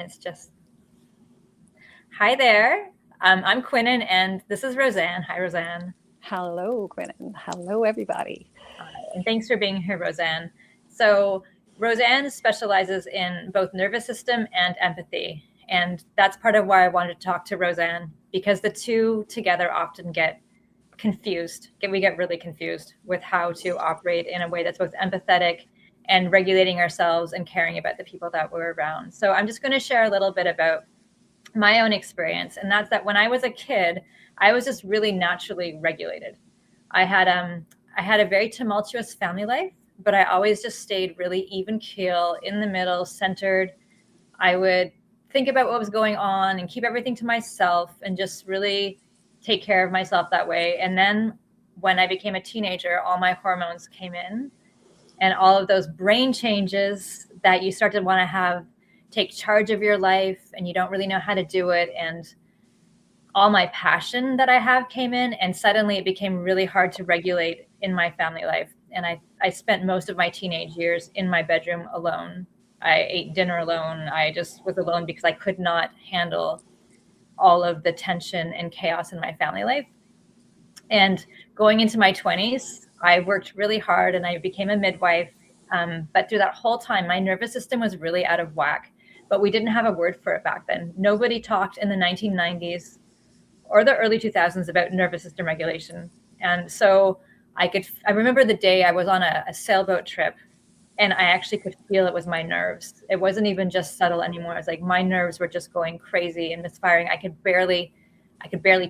it's just... Hi there. I'm Chwynyn, and this is Roseanne. Hi, Roseanne. Hello, Chwynyn. Hello, everybody. And thanks for being here, Roseanne. So Roseanne specializes in both nervous system and empathy. And that's part of why I wanted to talk to Roseanne, because the two together often get confused. We get really confused with how to operate in a way that's both empathetic and regulating ourselves and caring about the people that we're around. So I'm just going to share a little bit about my own experience. And that's that when I was a kid, I was just really naturally regulated. I had a very tumultuous family life, but I always just stayed really even keel, in the middle, centered. I would think about what was going on and keep everything to myself and just really take care of myself that way. And then when I became a teenager, all my hormones came in, and all of those brain changes that you start to want to have take charge of your life, and you don't really know how to do it. And all my passion that I have came in, and suddenly it became really hard to regulate in my family life. And I spent most of my teenage years in my bedroom alone. I ate dinner alone. I just was alone because I could not handle all of the tension and chaos in my family life. And going into my 20s, I worked really hard and I became a midwife. But through that whole time, my nervous system was really out of whack. But we didn't have a word for it back then. Nobody talked in the 1990s or the early 2000s about nervous system regulation. And so I remember the day I was on a sailboat trip, and I actually could feel it was my nerves. It wasn't even just subtle anymore. It was like my nerves were just going crazy and misfiring. I could barely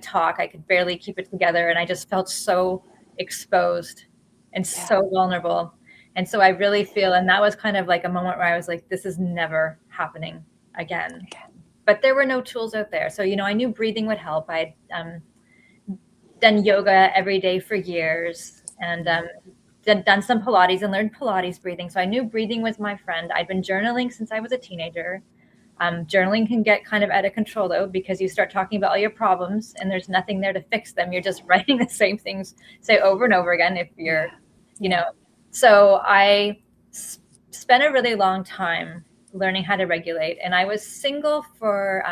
talk. I could barely keep it together. And I just felt so exposed and so vulnerable. And so I really feel, and that was kind of like a moment where I was like, this is never happening again. But there were no tools out there. So, I knew breathing would help. I'd done yoga every day for years, and done some Pilates and learned Pilates breathing. So I knew breathing was my friend. I'd been journaling since I was a teenager. Journaling can get kind of out of control, though, because you start talking about all your problems and there's nothing there to fix them. You're just writing the same things, say, over and over again if you're, So I spent a really long time learning how to regulate. And I was single for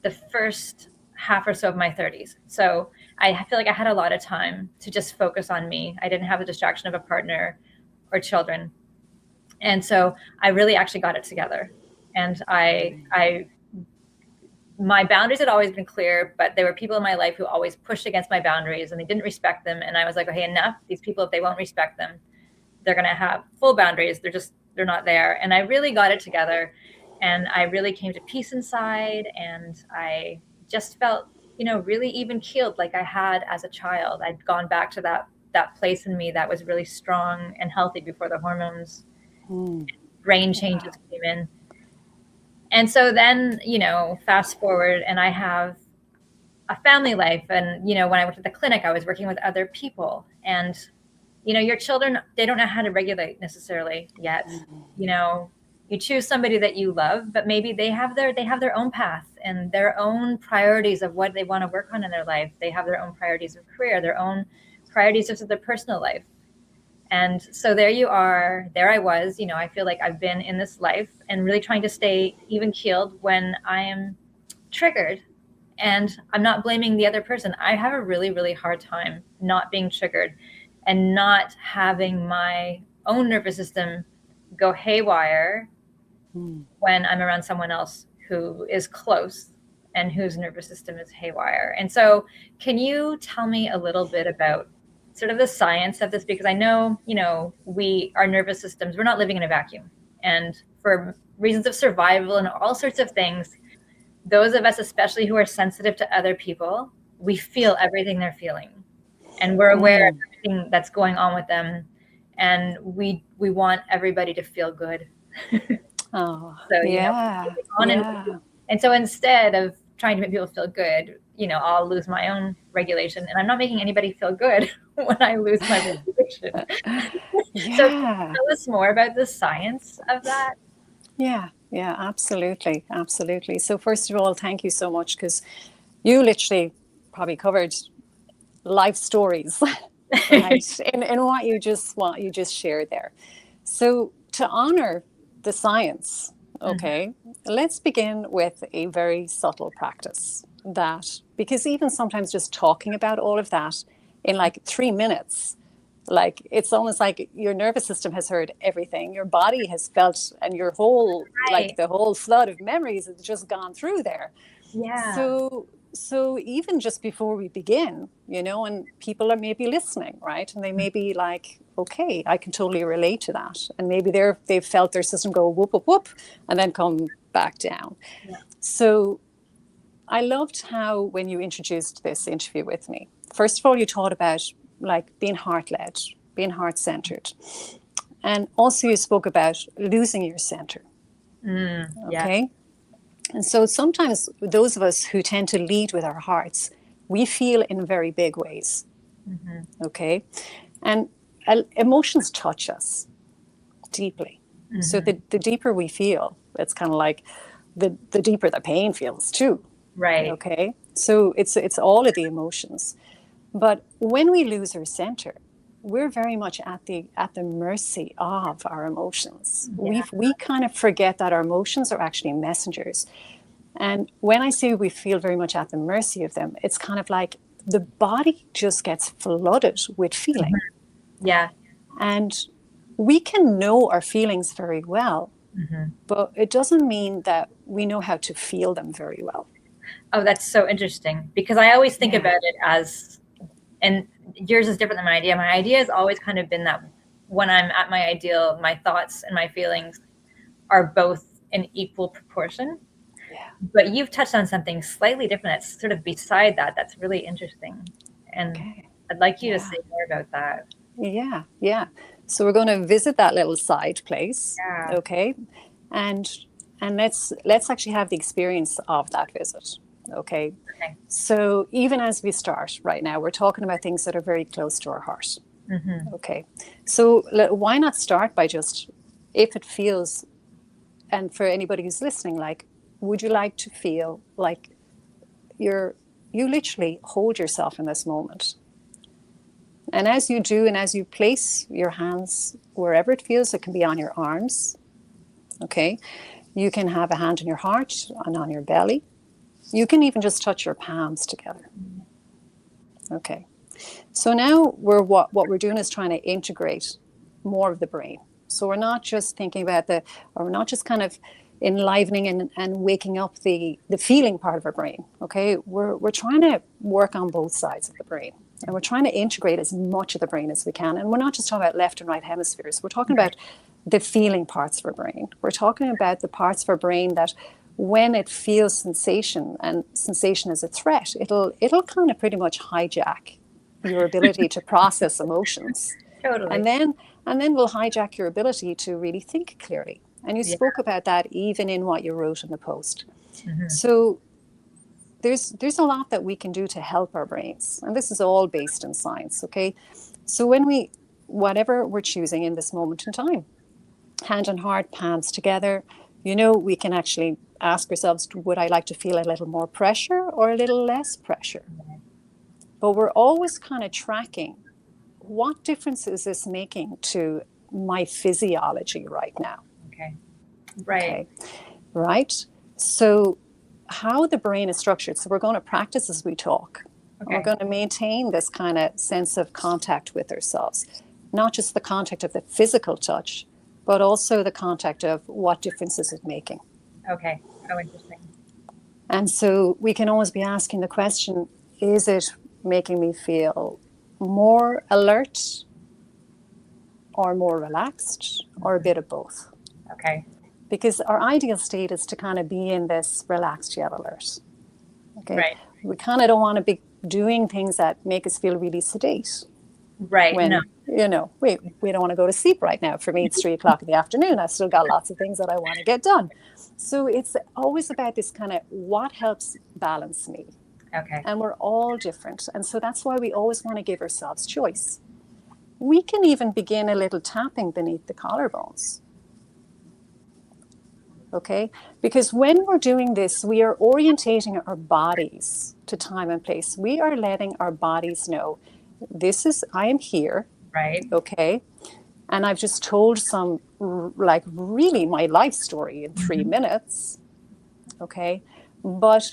the first half or so of my 30s. So I feel like I had a lot of time to just focus on me. I didn't have the distraction of a partner or children. And so I really actually got it together. And my boundaries had always been clear, but there were people in my life who always pushed against my boundaries and they didn't respect them. And I was like, okay, enough. These people, if they won't respect them, they're going to have full boundaries. They're not there. And I really got it together, and I really came to peace inside. And I just felt, really even keeled like I had as a child. I'd gone back to that place in me that was really strong and healthy before the hormones, brain changes came in. And so then, fast forward, and I have a family life. And, when I went to the clinic, I was working with other people. And, your children, they don't know how to regulate necessarily yet. You choose somebody that you love, but maybe they have their own path and their own priorities of what they want to work on in their life. They have their own priorities of career, their own priorities of their personal life. And so there I was, I feel like I've been in this life and really trying to stay even keeled when I am triggered. And I'm not blaming the other person. I have a really, really hard time not being triggered and not having my own nervous system go haywire when I'm around someone else who is close and whose nervous system is haywire. And so can you tell me a little bit about sort of the science of this? Because I know, our nervous systems, we're not living in a vacuum. And for reasons of survival and all sorts of things, those of us, especially who are sensitive to other people, we feel everything they're feeling. And we're aware of everything that's going on with them. And we want everybody to feel good. And so instead of trying to make people feel good, I'll lose my own regulation, and I'm not making anybody feel good when I lose my regulation. So can you tell us more about the science of that? Yeah, absolutely. So first of all, thank you so much, because you literally probably covered life stories right, in what you just shared there. So to honor the science, Okay, let's begin with a very subtle practice that, because even sometimes just talking about all of that in like 3 minutes, like it's almost like your nervous system has heard everything, your body has felt, and your whole, like Right. the whole flood of memories has just gone through there. Yeah. So even just before we begin, and people are maybe listening, right? And they may be like, okay, I can totally relate to that. And maybe they've felt their system go whoop, whoop, whoop, and then come back down. Yeah. So I loved how when you introduced this interview with me, first of all, you taught about like being heart-led, being heart-centered. And also you spoke about losing your center. Yeah. Okay. And so sometimes those of us who tend to lead with our hearts, we feel in very big ways. Okay. And emotions touch us deeply. So the deeper we feel, it's kind of like the deeper the pain feels too. Right. Okay. So it's all of the emotions. But when we lose our center, we're very much at the mercy of our emotions. Yeah. We kind of forget that our emotions are actually messengers. And when I say we feel very much at the mercy of them, it's kind of like the body just gets flooded with feeling. Yeah. And we can know our feelings very well, but it doesn't mean that we know how to feel them very well. Oh, that's so interesting, because I always think Yeah. about it as, and yours is different than my idea. My idea has always kind of been that when I'm at my ideal, my thoughts and my feelings are both in equal proportion. Yeah. But you've touched on something slightly different that's sort of beside that. That's really interesting. And Okay. I'd like you to Yeah. say more about that. Yeah, yeah. So we're going to visit that little side place, Yeah. okay? And let's actually have the experience of that visit, okay? Okay. So even as we start right now, we're talking about things that are very close to our heart, okay? So why not start by just, if it feels, and for anybody who's listening, like, would you like to feel like you literally hold yourself in this moment? And as you do, and as you place your hands wherever it feels, it can be on your arms, okay? You can have a hand on your heart and on your belly. You can even just touch your palms together. Okay. So now what we're doing is trying to integrate more of the brain. So we're not just thinking about or we're not just kind of enlivening and waking up the feeling part of our brain, okay? We're trying to work on both sides of the brain. And we're trying to integrate as much of the brain as we can. And we're not just talking about left and right hemispheres. We're talking about the feeling parts of our brain. We're talking about the parts of our brain that when it feels sensation, and sensation is a threat, it'll kind of pretty much hijack your ability to process emotions. Totally. And then we'll hijack your ability to really think clearly. And you spoke about that even in what you wrote in the post. So there's a lot that we can do to help our brains. And this is all based in science, okay? So when whatever we're choosing in this moment in time, hand on heart, palms together, we can actually ask ourselves, would I like to feel a little more pressure or a little less pressure? But we're always kind of tracking, what difference is this making to my physiology right now? Okay. Right. Okay. Right? So how the brain is structured. So we're going to practice as we talk. Okay. We're going to maintain this kind of sense of contact with ourselves, not just the contact of the physical touch, but also the contact of what difference is it making. Okay. Oh, interesting. And so we can always be asking the question, is it making me feel more alert or more relaxed or a bit of both? Okay. Because our ideal state is to kind of be in this relaxed yet alert. Okay. Right. We kind of don't want to be doing things that make us feel really sedate. Right. When, no. we don't want to go to sleep right now. For me, it's 3:00 in the afternoon. I've still got lots of things that I want to get done. So it's always about this kind of what helps balance me. Okay. And we're all different. And so that's why we always want to give ourselves choice. We can even begin a little tapping beneath the collarbones. Okay? Because when we're doing this, we are orientating our bodies to time and place. We are letting our bodies know, I am here. Right. Okay? And I've just told some, like, really my life story in 3 minutes. Okay. But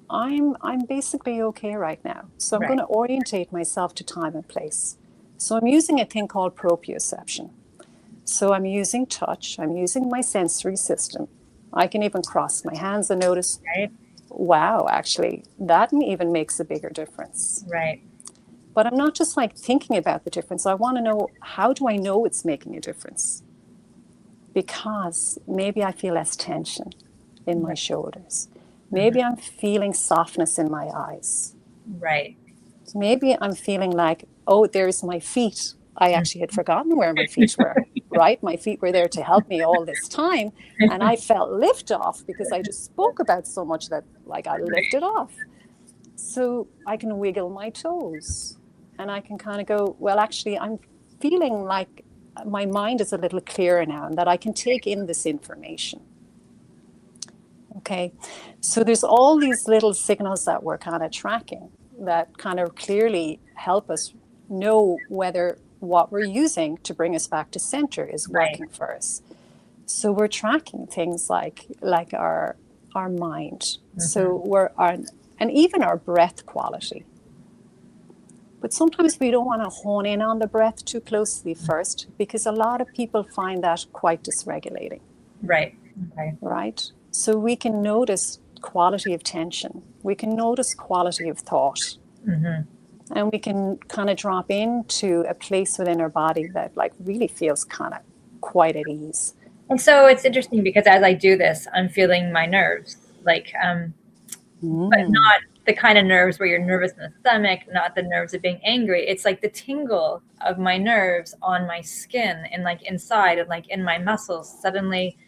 I'm basically okay right now. So I'm Right. going to orientate myself to time and place. So I'm using a thing called proprioception. So I'm using touch, I'm using my sensory system. I can even cross my hands and notice, Right. wow, actually, that even makes a bigger difference. Right. But I'm not just like thinking about the difference. I want to know, how do I know it's making a difference? Because maybe I feel less tension in my shoulders. Maybe I'm feeling softness in my eyes. Right. Maybe I'm feeling like, oh, there's my feet. I actually had forgotten where my feet were, right? My feet were there to help me all this time. And I felt lift off because I just spoke about so much that, like, I lifted off. So I can wiggle my toes and I can kind of go, well, actually, I'm feeling like my mind is a little clearer now and that I can take in this information. Okay. So there's all these little signals that we're kind of tracking that kind of clearly help us know whether what we're using to bring us back to center is working for us. So we're tracking things like our mind. So and even our breath quality. But sometimes we don't want to hone in on the breath too closely first, because a lot of people find that quite dysregulating. Right. Okay. Right? So we can notice quality of tension. We can notice quality of thought. And we can kind of drop into a place within our body that, like, really feels kind of quite at ease. And so it's interesting because as I do this, I'm feeling my nerves, like, but not the kind of nerves where you're nervous in the stomach, not the nerves of being angry. It's like the tingle of my nerves on my skin and, like, inside and, like, in my muscles. Suddenly,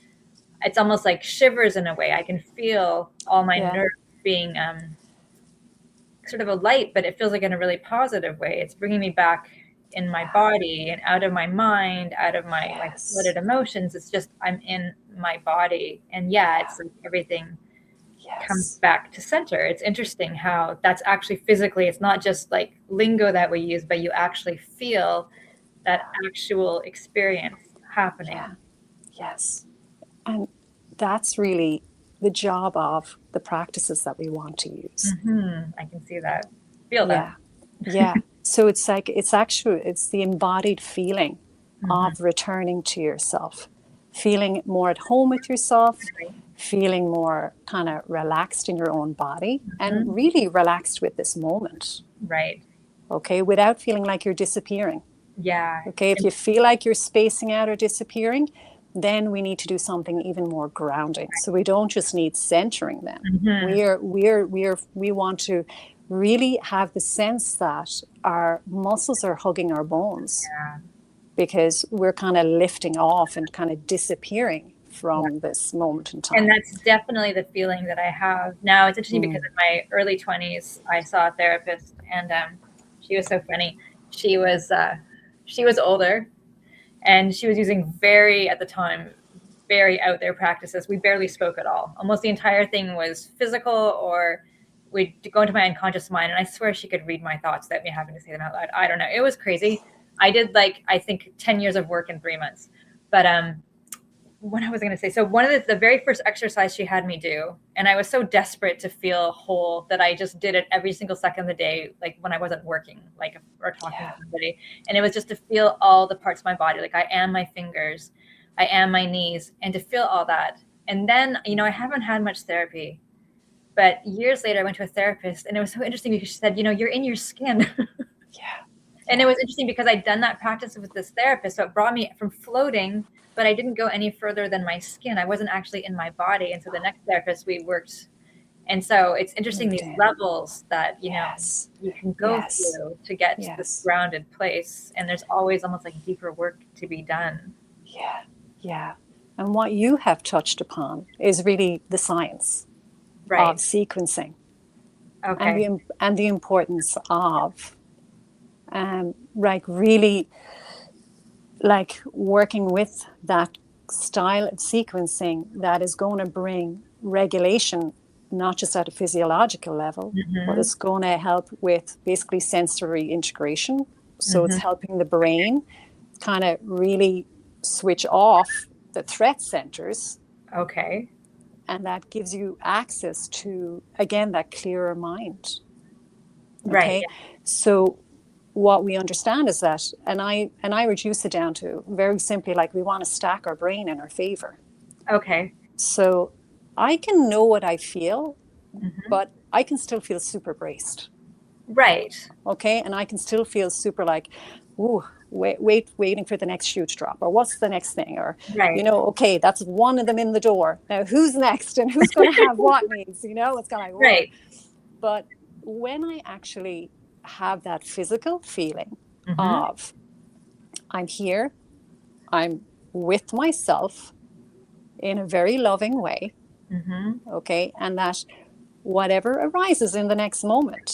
it's almost like shivers in a way. I can feel all my nerves being sort of a light, but it feels like in a really positive way. It's bringing me back in my body and out of my mind, out of my like flooded emotions. It's just, I'm in my body. And it's like everything comes back to center. It's interesting how that's actually physically, it's not just like lingo that we use, but you actually feel that actual experience happening. Yes. And that's really the job of the practices that we want to use. I can see that. Feel that. Yeah. So it's like, it's the embodied feeling of returning to yourself, feeling more at home with yourself, feeling more kind of relaxed in your own body and really relaxed with this moment. Right. Okay. Without feeling like you're disappearing. Yeah. Okay. If you feel like you're spacing out or disappearing, then we need to do something even more grounding. So we don't just need centering them. We want to really have the sense that our muscles are hugging our bones because we're kind of lifting off and kind of disappearing from this moment in time. And that's definitely the feeling that I have now. It's interesting because in my early 20s, I saw a therapist, and she was so funny. She was older. And she was using at the time, very out there practices. We barely spoke at all. Almost the entire thing was physical, or we'd go into my unconscious mind. And I swear she could read my thoughts without me having to say them out loud. I don't know. It was crazy. I did I think 10 years of work in 3 months. But what I was going to say. So one of the very first exercise she had me do, and I was so desperate to feel whole that I just did it every single second of the day, like when I wasn't working, like, or talking to somebody. And it was just to feel all the parts of my body. Like, I am my fingers, I am my knees, and to feel all that. And then, I haven't had much therapy, but years later I went to a therapist, and it was so interesting because she said, you're in your skin. And it was interesting because I'd done that practice with this therapist. So it brought me from floating, but I didn't go any further than my skin. I wasn't actually in my body. And so the next therapist we worked. And so it's interesting, these levels that, you can go through to get to this grounded place. And there's always almost like deeper work to be done. Yeah. And what you have touched upon is really the science of sequencing. Okay. And the importance of really working with that style of sequencing that is going to bring regulation, not just at a physiological level, but it's going to help with basically sensory integration. So it's helping the brain kind of really switch off the threat centers. Okay. And that gives you access to, again, that clearer mind. Okay. Right. Yeah. So what we understand is that, and I reduce it down to very simply, like, we want to stack our brain in our favor. Okay. So I can know what I feel, Mm-hmm. but I can still feel super braced. Right. Okay. And I can still feel super like, ooh, waiting for the next shoe to drop, or what's the next thing, or, Right. you know, okay, that's one of them in the door. Now who's next, and who's going to have what needs, you know, it's kind of like, Right. But when I actually have that physical feeling Mm-hmm. of, I'm here, I'm with myself in a very loving way. Mm-hmm. Okay. And that whatever arises in the next moment,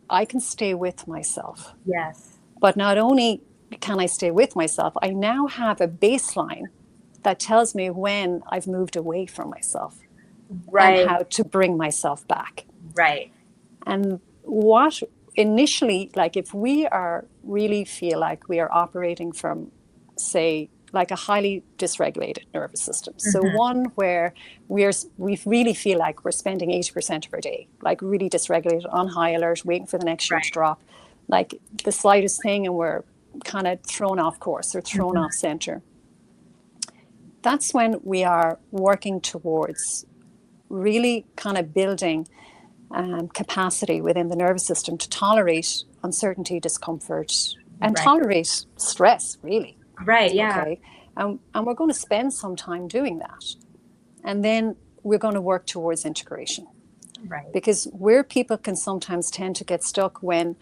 I can stay with myself. Yes. But not only can I stay with myself, I now have a baseline that tells me when I've moved away from myself, Right. and how to bring myself back. Right. And what initially, like, if we are really feel like we are operating from, say, like a highly dysregulated nervous system. So Mm-hmm. one where we really feel like we're spending 80% of our day, like really dysregulated, on high alert, waiting for the next shoe to drop, like the slightest thing, and we're kind of thrown off course or thrown Mm-hmm. off center. That's when we are working towards really kind of building capacity within the nervous system to tolerate uncertainty, discomfort, and tolerate stress, really. Right. Yeah. Okay. And we're going to spend some time doing that. And then we're going to work towards integration. Right. Because where people can sometimes tend to get stuck when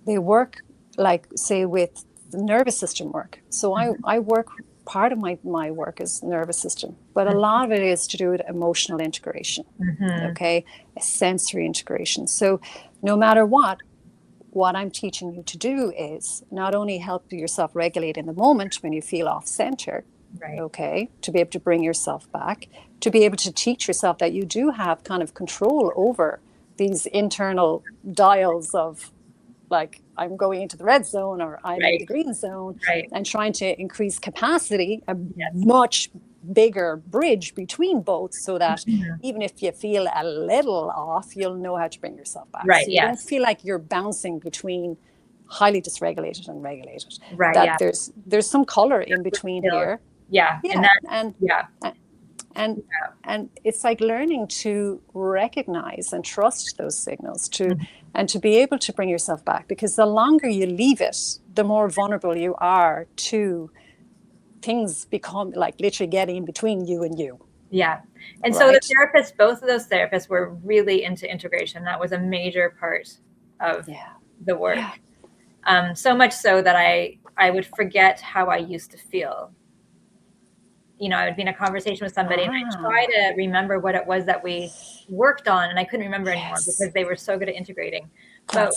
they work, like, say, with the nervous system work. So I work, part of my work is nervous system, but a lot of it is to do with emotional integration. Mm-hmm. Okay. A sensory integration. So no matter what I'm teaching you to do is not only help yourself regulate in the moment when you feel off center, Right. okay, to be able to bring yourself back, to be able to teach yourself that you do have kind of control over these internal dials of, like, I'm going into the red zone, or I'm in the green zone, and trying to increase capacity, a much bigger bridge between both, so that even if you feel a little off, you'll know how to bring yourself back. Right. So you don't feel like you're bouncing between highly dysregulated and regulated. Right. That there's some color in between here. Yeah. And it's like learning to recognize and trust those signals, and to be able to bring yourself back, because the longer you leave it, the more vulnerable you are to things become, like, literally getting in between you and you. Yeah. And so the therapists, both of those therapists, were really into integration. That was a major part of the work. So much so that I would forget how I used to feel. You know, I would be in a conversation with somebody and I'd try to remember what it was that we worked on, and I couldn't remember anymore because they were so good at integrating. So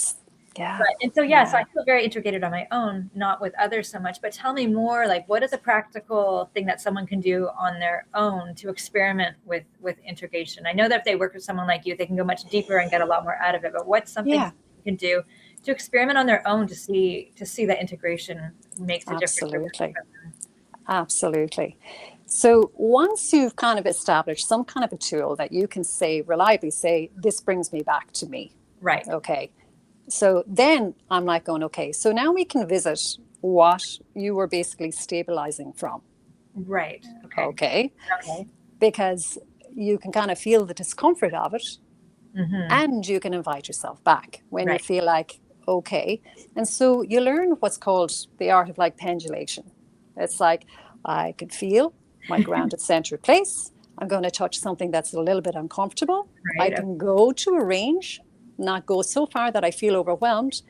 I feel very integrated on my own, not with others so much. But tell me more, like, what is a practical thing that someone can do on their own to experiment with integration? I know that if they work with someone like you, they can go much deeper and get a lot more out of it. But what's something you can do to experiment on their own to see that integration makes a difference? Absolutely. So once you've kind of established some kind of a tool that you can reliably say, this brings me back to me. Right. Okay. So then I'm like going, okay, so now we can visit what you were basically stabilizing from. Right. Okay. Because you can kind of feel the discomfort of it, and you can invite yourself back when you feel like, okay. And so you learn what's called the art of, like, pendulation. It's like, I can feel my grounded center place. I'm going to touch something that's a little bit uncomfortable. I can go to a range, not go so far that I feel overwhelmed,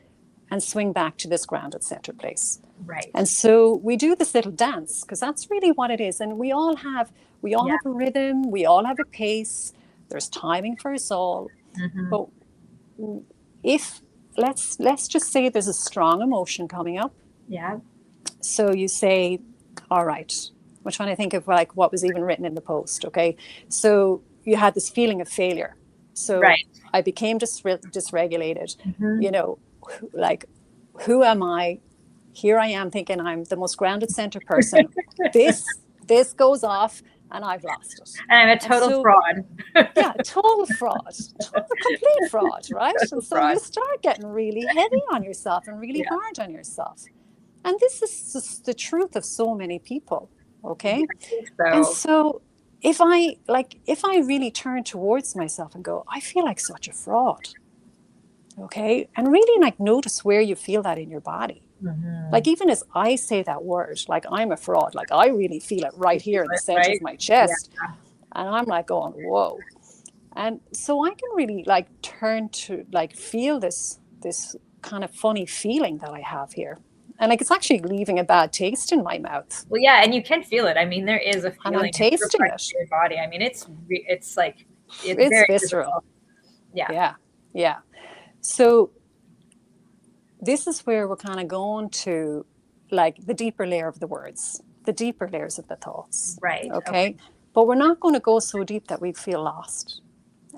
and swing back to this grounded center place. Right. And so we do this little dance, because that's really what it is. And we all have a rhythm. We all have a pace. There's timing for us all. But if let's just say there's a strong emotion coming up. Yeah. So you say, all right, I'm trying to think of, like, what was even written in the post. Okay. So you had this feeling of failure. So I became dysregulated. You know, like, who am I here I am thinking I'm the most grounded center person. This goes off and I've lost it. And I'm a And total so, fraud. yeah, total fraud, total complete fraud, right? Total And so fraud. you start getting really heavy on yourself and really hard on yourself. And this is just the truth of so many people, okay? I think And so. so if I really turn towards myself and go, I feel like such a fraud, okay? And really like notice where you feel that in your body. Like even as I say that word, like I'm a fraud, like I really feel it right here in the center Right? of my Yeah. chest. And I'm like going, whoa. And so I can really like turn to like feel this kind of funny feeling that I have here. And like it's actually leaving a bad taste in my mouth. Well, yeah, and you can feel it. I mean, there is a And I'm feeling. It's tasting it. your body. I mean, it's like it's It's very visceral. physical. Yeah. Yeah. Yeah. So this is where we're kind of going to like the deeper layer of the words, the deeper layers of the thoughts. Right. Okay. But we're not going to go so deep that we feel lost.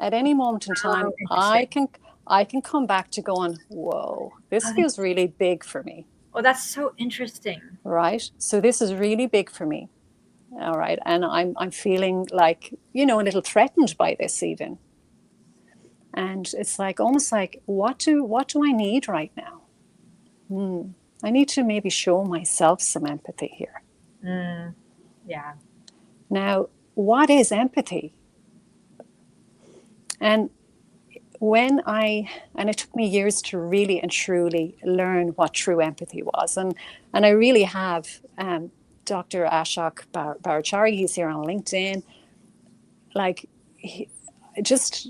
At any moment in time, I can come back to going, whoa, this feels really big for me. Oh, that's so interesting. Right. So this is really big for me. All right. And I'm feeling like, you know, a little threatened by this even. And it's like almost like, what do I need right now? I need to maybe show myself some empathy here. Yeah. Now, what is empathy? And it took me years to really and truly learn what true empathy was. And I really have Dr. Ashok Bhattacharya, he's here on LinkedIn, like just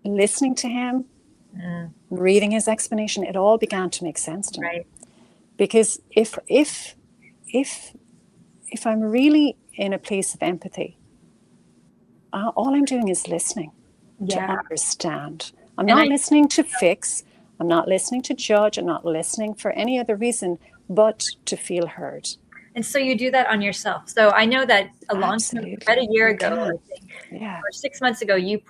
listening to him, reading his explanation, it all began to make sense to me. Because if I'm really in a place of empathy, all I'm doing is listening to understand. I'm not listening to fix. I'm not listening to judge. I'm not listening for any other reason but to feel heard. And so you do that on yourself. So I know that a long time, about a year ago, I think, or 6 months ago, you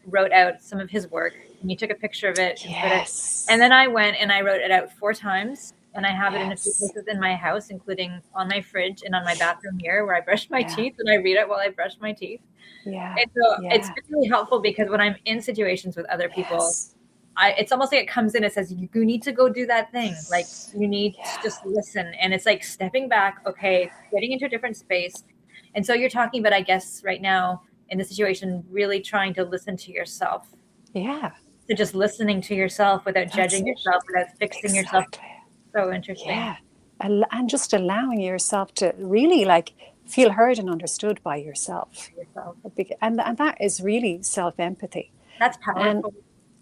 wrote out some of his work and you took a picture of it. Yes. And then I went and I wrote it out 4 times. And I have it in a few places in my house, including on my fridge and on my bathroom mirror where I brush my teeth, and I read it while I brush my teeth. Yeah. And so it's been really helpful because when I'm in situations with other people, it's almost like it comes in, it says, you need to go do that thing. Like you need to just listen. And it's like stepping back, okay, getting into a different space. And so you're talking about, I guess, right now in the situation, really trying to listen to yourself. Yeah. So just listening to yourself without judging yourself, without fixing yourself. So interesting. Yeah. And just allowing yourself to really like feel heard and understood by yourself. And that is really self-empathy. That's powerful. And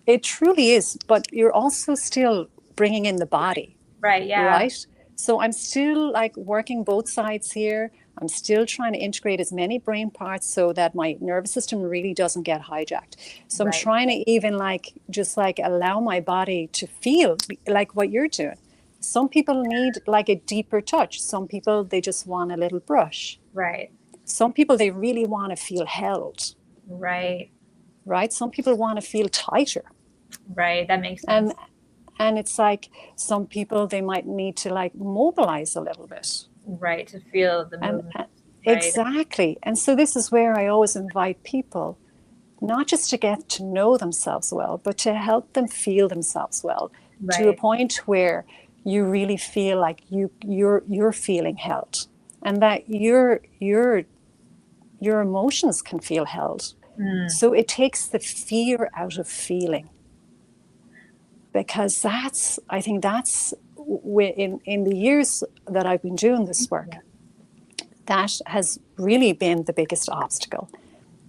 it truly is, but you're also still bringing in the body. Right, yeah. Right? So I'm still like working both sides here. I'm still trying to integrate as many brain parts so that my nervous system really doesn't get hijacked. So I'm trying to even like, just like allow my body to feel like what you're doing. Some people need like a deeper touch. Some people, they just want a little brush. Right. Some people, they really want to feel held. Right. Right. Some people want to feel tighter. Right. That makes sense. And it's like some people, they might need to like mobilize a little bit. Right. To feel the movement. Exactly. And so this is where I always invite people, not just to get to know themselves well, but to help them feel themselves well to a point where you really feel like you're feeling held, and that your emotions can feel held. So it takes the fear out of feeling, because I think that's in the years that I've been doing this work, that has really been the biggest obstacle,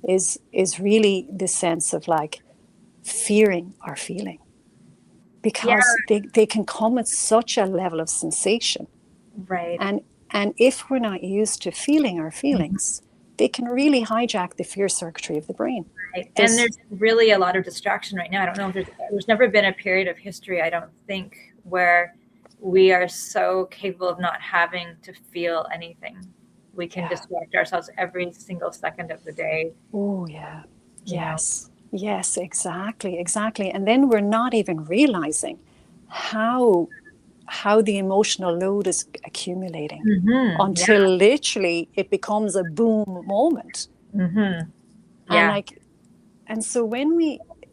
is really the sense of like fearing our feeling. Because they can come at such a level of sensation. Right. And if we're not used to feeling our feelings, they can really hijack the fear circuitry of the brain. Right. And there's really a lot of distraction right now. I don't know if there's never been a period of history, I don't think, where we are so capable of not having to feel anything. We can distract ourselves every single second of the day. Oh, yeah. Yes. Yes, exactly. And then we're not even realizing how how the emotional load is accumulating Yeah. until literally it becomes a boom moment. And And like, and so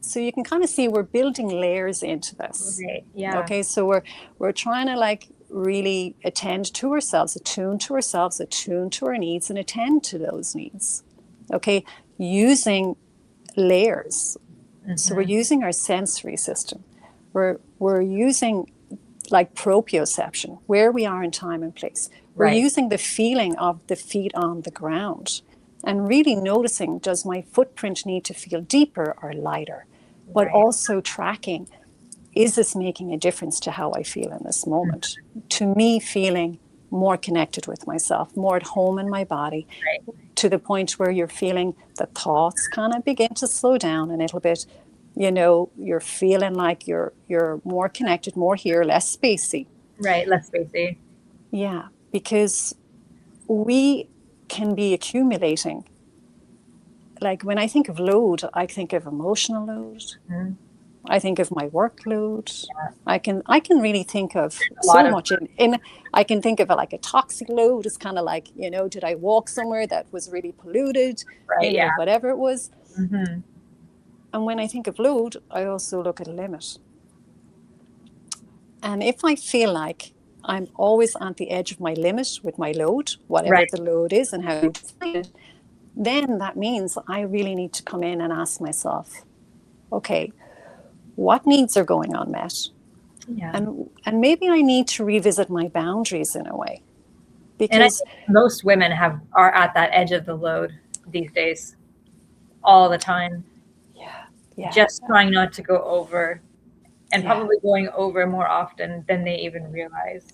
so you can kind of see we're building layers into this. right. Yeah. Okay, so we're trying to like really attend to ourselves, attune to our needs, and attend to those needs. Okay, using layers. So we're using our sensory system. We're using like proprioception, where we are in time and place. We're Right. using the feeling of the feet on the ground and really noticing, does my footprint need to feel deeper or lighter? But Right. also tracking, is this making a difference to how I feel in this moment? To me, feeling more connected with myself, more at home in my body, Right. to the point where you're feeling the thoughts kind of begin to slow down a little bit. You know, you're feeling like you're more connected, more here, less spacey. Right. Less spacey. Yeah, because we can be accumulating. Like when I think of load, I think of emotional load. I think of my workload. I can really think of A lot so of much in I can think of it like a toxic load. It's kind of like, you know, did I walk somewhere that was really polluted? right. You know, Yeah. whatever it was. Mm-hmm. And when I think of load, I also look at a limit. And if I feel like I'm always at the edge of my limit with my load, whatever Right. the load is and how you define it, then that means I really need to come in and ask myself, okay, what needs are going unmet? Yeah. And maybe I need to revisit my boundaries in a way. And I Because think most women are at that edge of the load these days, all the time, yeah, just trying not to go over, and yeah, probably going over more often than they even realize.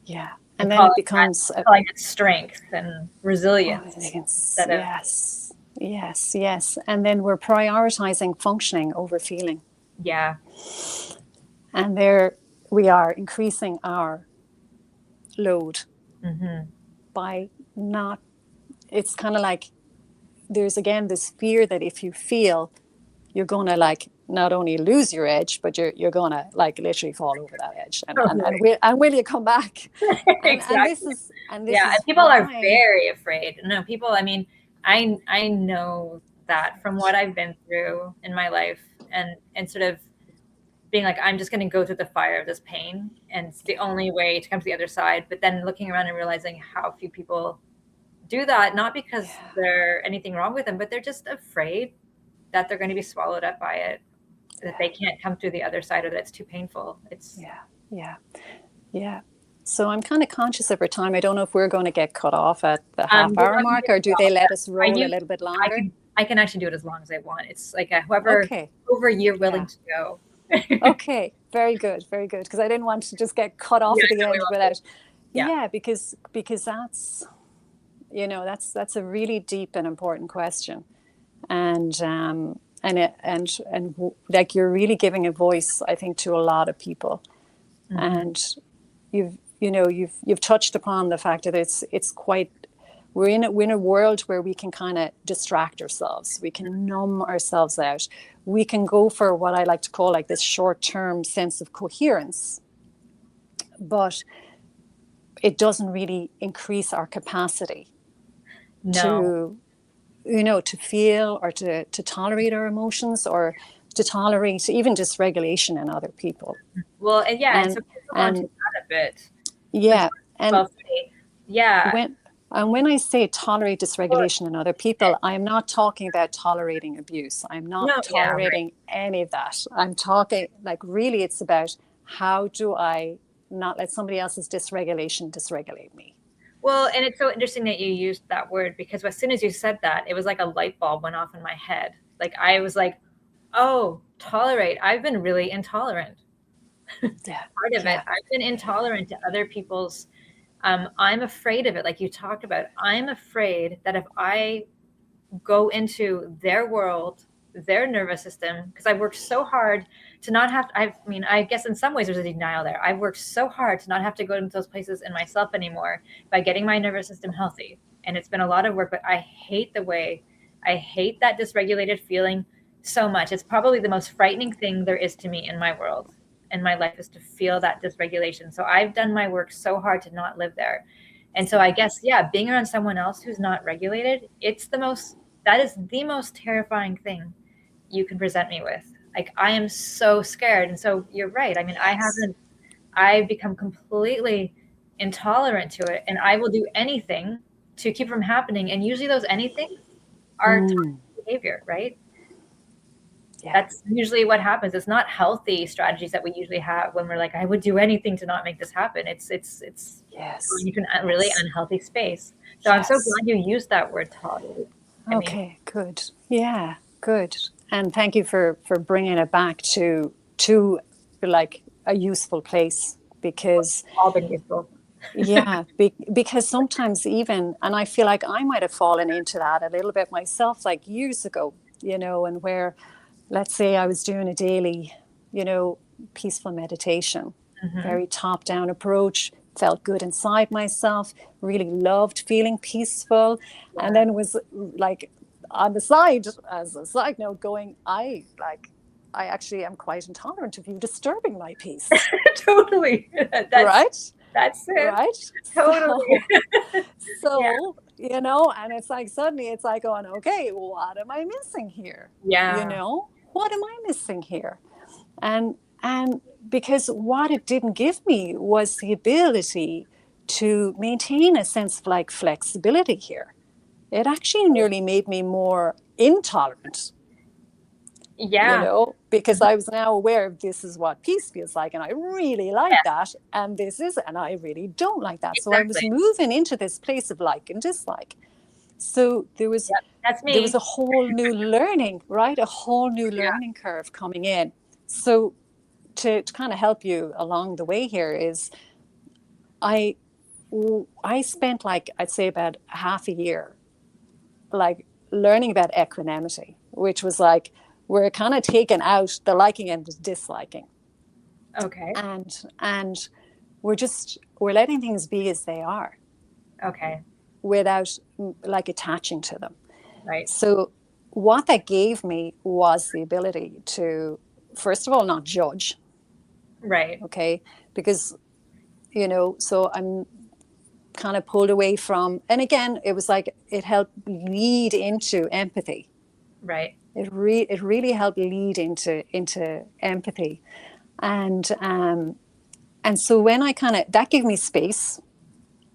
yeah. And And then it becomes calling it strength and oh, resilience instead of yes, yes, yes. And then we're prioritizing functioning over feeling. yeah. And there we are increasing our load by not, it's kind of like there's again this fear that if you feel, you're going to like not only lose your edge, but you're going to like literally fall over that edge. And will you come back? And this Exactly. is, Yeah, and people are why. very afraid. No, people, I mean, I know that from what I've been through in my life, and sort of being like, I'm just going to go through the fire of this pain, and it's the only way to come to the other side. But then looking around and realizing how few people do that, not because there's anything wrong with them, but they're just afraid that they're going to be swallowed up by it, that they can't come through the other side, or that it's too painful. It's Yeah. So I'm kind of conscious of our time. I don't know if we're going to get cut off at the we're half-hour not gonna mark, get or do cut they off. let us roll I a little bit longer? I can actually do it as long as I want. It's like whoever Okay. over you're willing to go. Okay. Very good. Very good. Because I didn't want to just get cut off at the end without. Yeah. Because that's, you know, that's a really deep and important question, and like you're really giving a voice, I think, to a lot of people, and you've touched upon the fact that it's quite, we're in a world where we can kind of distract ourselves, we can numb ourselves out, we can go for what I like to call like this short-term sense of coherence, but it doesn't really increase our capacity No. to feel or to tolerate our emotions, or to tolerate even dysregulation in other people. Well, and so people go into that a bit. Yeah, and yeah. when I say tolerate Well, dysregulation in other people, I'm not talking about tolerating abuse. I'm not no, tolerating any of that. I'm talking like really it's about how do I not let somebody else's dysregulation dysregulate me. Well, and it's so interesting that you used that word, because as soon as you said that, it was like a light bulb went off in my head. Like I was like, oh, tolerate. I've been really intolerant. Part of it. I've been intolerant to other people's. I'm afraid of it. Like you talked about, I'm afraid that if I go into their world, their nervous system, because I've worked so hard to not have to, I guess in some ways there's a denial there. I've worked so hard to not have to go into those places in myself anymore by getting my nervous system healthy. And it's been a lot of work, but I hate that dysregulated feeling so much. It's probably the most frightening thing there is to me in my world. in my life is to feel that dysregulation. So I've done my work so hard to not live there. And so I guess, yeah, being around someone else who's not regulated, that is the most terrifying thing you can present me with. Like, I am so scared. And so you're right. I mean, I've become completely intolerant to it, and I will do anything to keep from happening. And usually those anything are toxic behavior, right? Yeah. That's usually what happens. It's not healthy strategies that we usually have when we're like, I would do anything to not make this happen. It's yes, you can really unhealthy space. So I'm so glad you used that word tolerate. Okay, good. Yeah, good. And thank you for bringing it back to like a useful place, because all been useful. Yeah, because sometimes even, and I feel like I might have fallen into that a little bit myself, like years ago, and where, let's say I was doing a daily, peaceful meditation, very top-down approach, felt good inside myself, really loved feeling peaceful. Yeah. And then was like on the side, as a side note, going, I actually am quite intolerant of you disturbing my peace. Totally. Right? That's it. Right? Totally. So and it's like, suddenly it's like going, okay, what am I missing here? Yeah. What am I missing here? And because what it didn't give me was the ability to maintain a sense of like flexibility here. It actually nearly made me more intolerant. Yeah. Because I was now aware of this is what peace feels like, and I really like that, and I really don't like that. Exactly. So I was moving into this place of like and dislike. So there was that's me. There was a whole new learning, right? A whole new learning curve coming in. So to kind of help you along the way here is I spent, like, I'd say about half a year like learning about equanimity, which was like, we're kind of taking out the liking and disliking. Okay. And we're letting things be as they are. Okay. Without like attaching to them. Right. So what that gave me was the ability to, first of all, not judge. Right. Okay. Because, so I'm kind of pulled away from, and again, it was like, it helped lead into empathy. Right. It really helped lead into empathy. And so when I that gave me space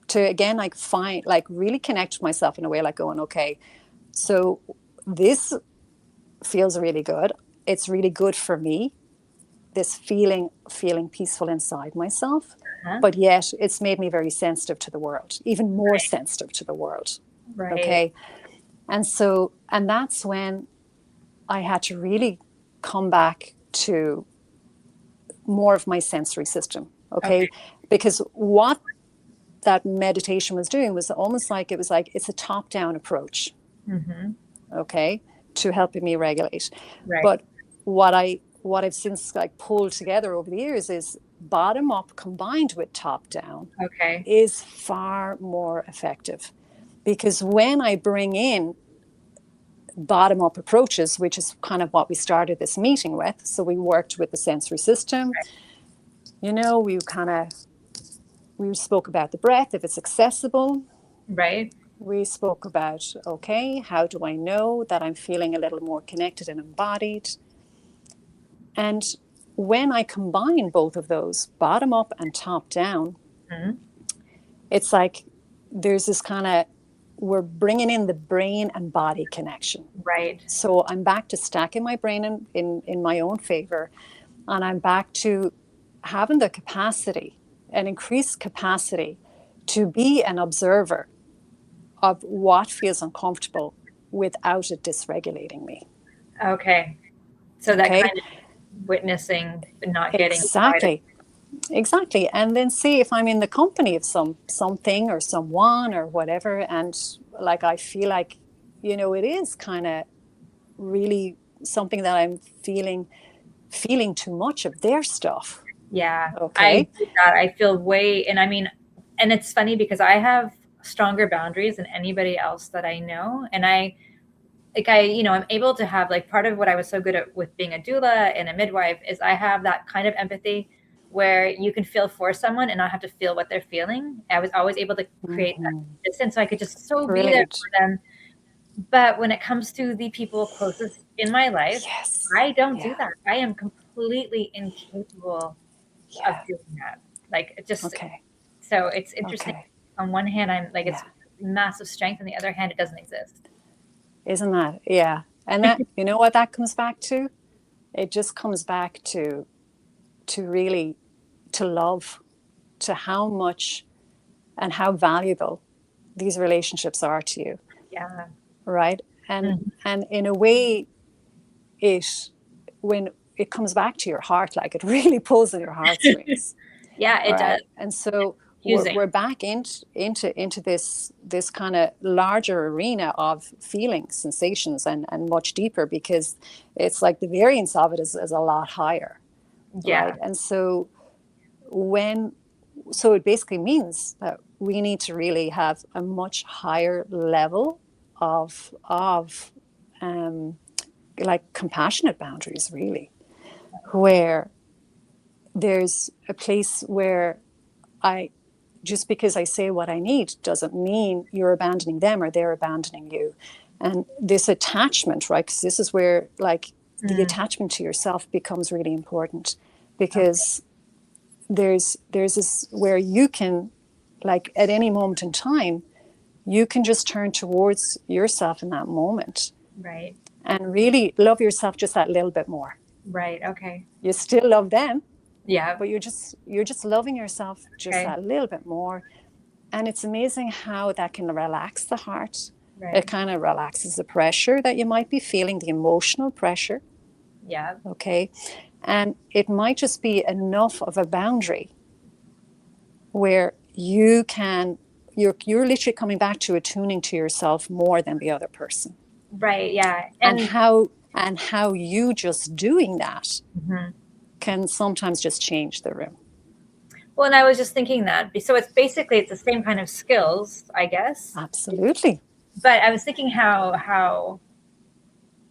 to, again, like find, like really connect with myself in a way, like going, okay, so this feels really good. It's really good for me. This feeling peaceful inside myself, but yet it's made me very sensitive to the world, even more sensitive to the world. Right. Okay. And that's when I had to really come back to more of my sensory system. Okay. Because what that meditation was doing was almost like, it's a top-down approach. Okay. To helping me regulate. Right. But what I've since like pulled together over the years is bottom up combined with top down is far more effective. Because when I bring in bottom up approaches, which is kind of what we started this meeting with, so we worked with the sensory system, we spoke about the breath, if it's accessible. Right. We spoke about, okay, how do I know that I'm feeling a little more connected and embodied? And when I combine both of those, bottom up and top down, it's like there's this kind of, we're bringing in the brain and body connection. Right. So I'm back to stacking my brain in my own favor. And I'm back to having the capacity, an increased capacity to be an observer of what feels uncomfortable without it dysregulating me. Okay. So that kind of witnessing but not getting exactly. And then see if I'm in the company of something or someone or whatever, and like I feel like it is kind of really something that I'm feeling too much of their stuff. I do that. I feel and it's funny because I have stronger boundaries than anybody else that I know, and like I'm able to have, like, part of what I was so good at with being a doula and a midwife is I have that kind of empathy where you can feel for someone and not have to feel what they're feeling. I was always able to create that distance so I could just so be there Brilliant. for them. But when it comes to the people closest in my life, Yes. I don't do Yeah. that. I am completely incapable of Yeah. doing that. Like, it just, Okay. so it's interesting. Okay. On one hand, I'm like, Yeah. it's massive strength. On the other hand, it doesn't exist. Isn't that? Yeah. And that, you know what that comes back to? It just comes back to really, to love, to how much and how valuable these relationships are to you. Yeah. Right. And in a way, when it comes back to your heart, like it really pulls at your heartstrings. Yeah, it does. And so Using. we're back into this kind of larger arena of feelings, sensations, and much deeper, because it's like the variance of it is a lot higher. Yeah. Right. And so it basically means that we need to really have a much higher level of like compassionate boundaries, really, where there's a place where just because I say what I need doesn't mean you're abandoning them or they're abandoning you. And this attachment, right? Because this is where, like, the attachment to yourself becomes really important, because there's this where you can, like, at any moment in time, you can just turn towards yourself in that moment. Right. And really love yourself just that little bit more. Right. Okay. You still love them. Yeah. But you're just loving yourself just that little bit more. And it's amazing how that can relax the heart. Right. It kind of relaxes the pressure that you might be feeling, the emotional pressure. Yeah. Okay. And it might just be enough of a boundary where you're literally coming back to attuning to yourself more than the other person. Right. Yeah. And how you just doing that can sometimes just change the room. Well, and I was just thinking that. So it's the same kind of skills, I guess. Absolutely. But I was thinking how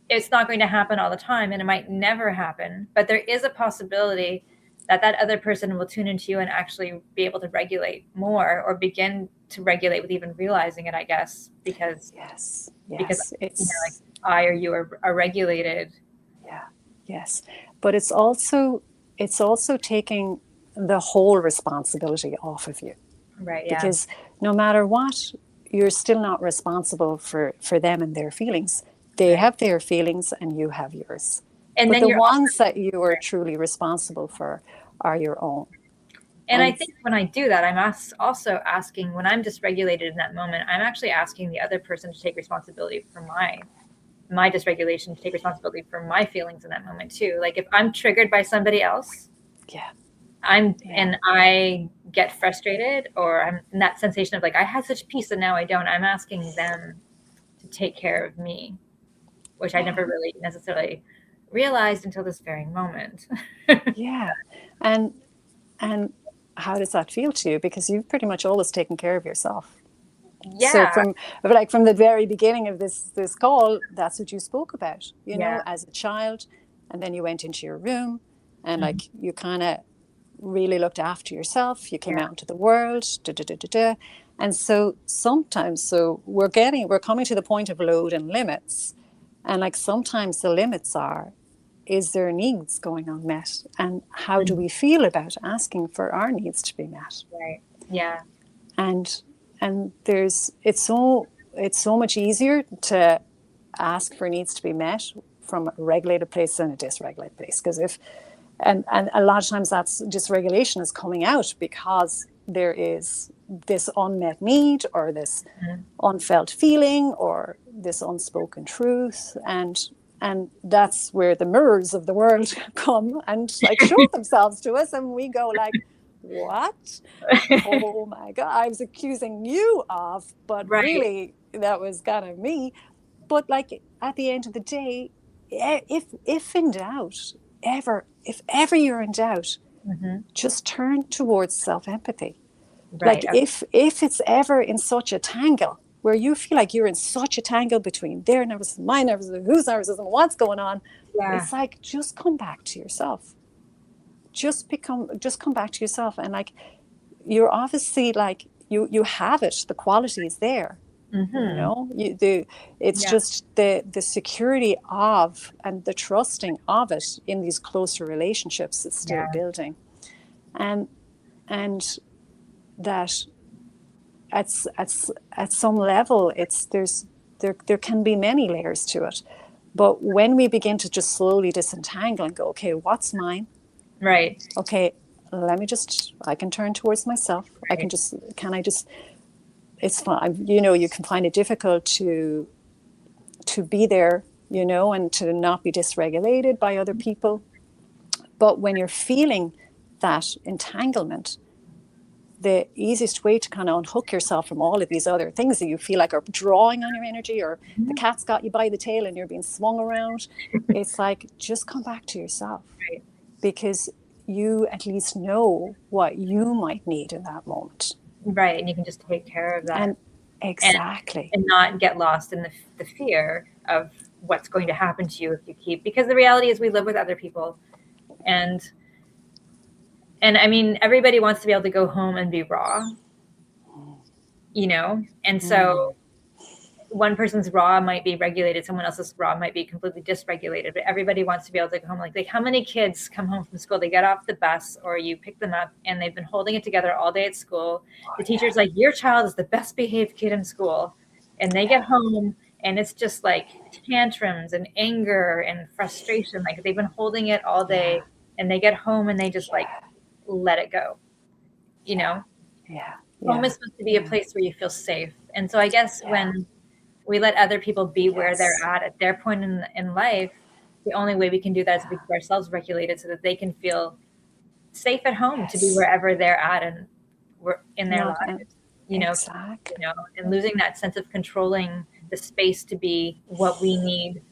it's not going to happen all the time, and it might never happen. But there is a possibility that other person will tune into you and actually be able to regulate more, or begin to regulate with even realizing it, I guess, because because it's like I or you are regulated. Yeah. Yes. But it's also taking the whole responsibility off of you. Right. Yeah. Because no matter what, you're still not responsible for them and their feelings. They have their feelings and you have yours. And but then the ones that you are truly responsible for are your own. And I think when I do that, I'm also asking, when I'm dysregulated in that moment, I'm actually asking the other person to take responsibility for my dysregulation, to take responsibility for my feelings in that moment too. Like, if I'm triggered by somebody else, and I get frustrated, or I'm in that sensation of like, I had such peace and now I don't, I'm asking them to take care of me, which I never really necessarily realized until this very moment. Yeah. And how does that feel to you? Because you've pretty much always taken care of yourself. Yeah. So from the very beginning of this call, that's what you spoke about, you know, as a child, and then you went into your room and like you kind of really looked after yourself. You came out into the world, and so sometimes, we're coming to the point of load and limits, and like sometimes the limits are, is there needs going unmet, and how do we feel about asking for our needs to be met? Right. Yeah. And it's so much easier to ask for needs to be met from a regulated place than a dysregulated place, because and a lot of times that's dysregulation is coming out because there is this unmet need, or this unfelt feeling, or this unspoken truth, and that's where the mirrors of the world come and like show themselves to us, and we go like, what? Oh my God, I was accusing you of, but really that was kind of me. But like at the end of the day, if in doubt, if ever you're in doubt, just turn towards self-empathy. Like if it's ever in such a tangle, where you feel like you're in such a tangle between their nervousness, my nervousness, whose nervousness, what's going on. Yeah. It's like, just come back to yourself. Just come back to yourself. And like, you're obviously like, you have it, the quality is there. It's just the security of and the trusting of it in these closer relationships is still building, and that at some level there can be many layers to it, but when we begin to just slowly disentangle and go, okay, what's mine, right, okay, I can turn towards myself, right. It's fine. You can find it difficult to be there, and to not be dysregulated by other people. But when you're feeling that entanglement, the easiest way to kind of unhook yourself from all of these other things that you feel like are drawing on your energy, or the cat's got you by the tail and you're being swung around, it's like, just come back to yourself. Right. Because you at least know what you might need in that moment. Right, and you can just take care of that. And exactly. And not get lost in the fear of what's going to happen to you if you keep, because the reality is we live with other people. And I mean, everybody wants to be able to go home and be raw, and so one person's raw might be regulated, someone else's raw might be completely dysregulated, but everybody wants to be able to go home. Like how many kids come home from school, they get off the bus or you pick them up and they've been holding it together all day at school. The teacher's like, your child is the best behaved kid in school. And they get home and it's just like tantrums and anger and frustration. Like they've been holding it all day and they get home and they just like let it go, Home is supposed to be a place where you feel safe. And so I guess when we let other people be where they're at their point in life, the only way we can do that is to keep ourselves regulated so that they can feel safe at home to be wherever they're at and we're in their lives, exactly. And losing that sense of controlling the space to be what we need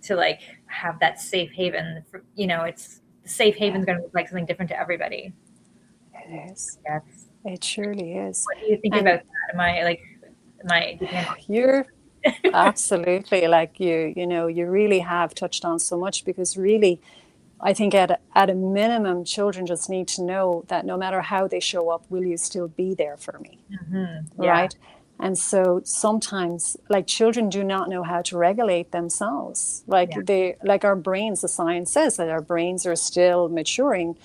to like have that safe haven. It's the safe haven is going to look like something different to everybody. It is. Yes. It surely is. What do you think about that? You're absolutely, like you really have touched on so much, because really I think at a minimum children just need to know that no matter how they show up, will you still be there for me? Right? And so sometimes like children do not know how to regulate themselves. Like our brains, the science says that our brains are still maturing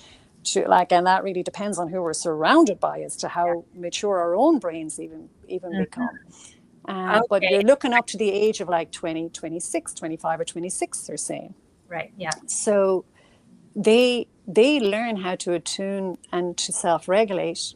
and that really depends on who we're surrounded by as to how mature our own brains even become. But you're looking up to the age of like 20, 26, 25 or 26, they're saying. Right, yeah. So they learn how to attune and to self-regulate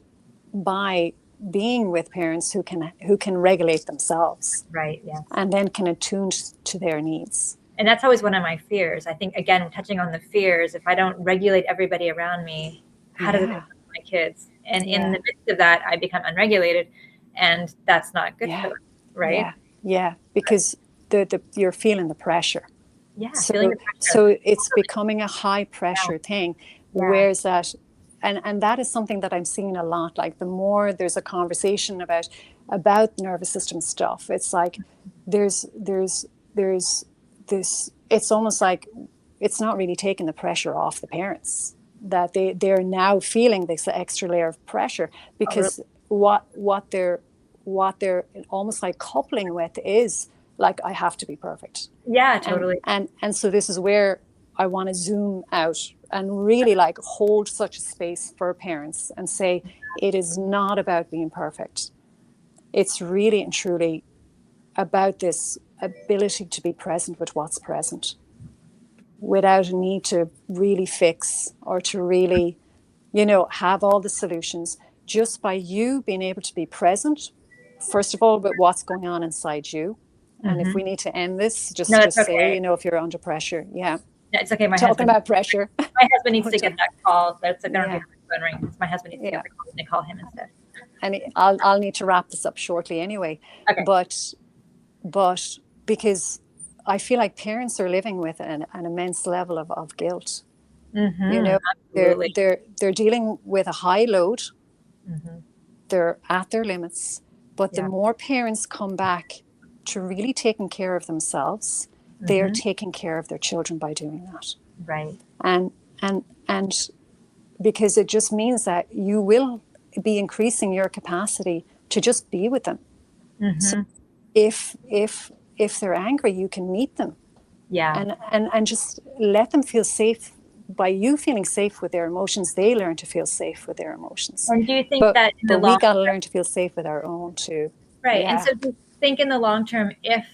by being with parents who can regulate themselves. Right, yeah. And then can attune to their needs. And that's always one of my fears. I think, again, touching on the fears, if I don't regulate everybody around me, how does it affect my kids? And in the midst of that, I become unregulated, and that's not good for them, right? Yeah, because you're feeling the pressure. Yeah, feeling the pressure. So it's becoming a high pressure thing. Whereas that, and that is something that I'm seeing a lot. Like the more there's a conversation about nervous system stuff, it's like there's this, it's almost like it's not really taking the pressure off the parents, that they're now feeling this extra layer of pressure, because what they're almost like coupling with is like, I have to be perfect. Yeah, totally. And so this is where I want to zoom out and really like hold such a space for parents and say, it is not about being perfect. It's really and truly about this ability to be present with what's present without a need to really fix or to really, have all the solutions. Just by you being able to be present, first of all, with what's going on inside you. And if we need to end this, just say, if you're under pressure. Yeah. It's okay. Talking about pressure. My husband needs to get that call. That's I don't have my phone ring. My husband needs to get the call and they call him instead. And I'll need to wrap this up shortly anyway. Okay. But because I feel like parents are living with an immense level of guilt. They're dealing with a high load. They're at their limits. But the more parents come back to really taking care of themselves, they are taking care of their children by doing that. Right. And because it just means that you will be increasing your capacity to just be with them. So if they're angry, you can meet them. Yeah. And just let them feel safe. By you feeling safe with their emotions, they learn to feel safe with their emotions. And do you think that in the but long we got to learn to feel safe with our own too. Right. Yeah. And so do you think in the long term, if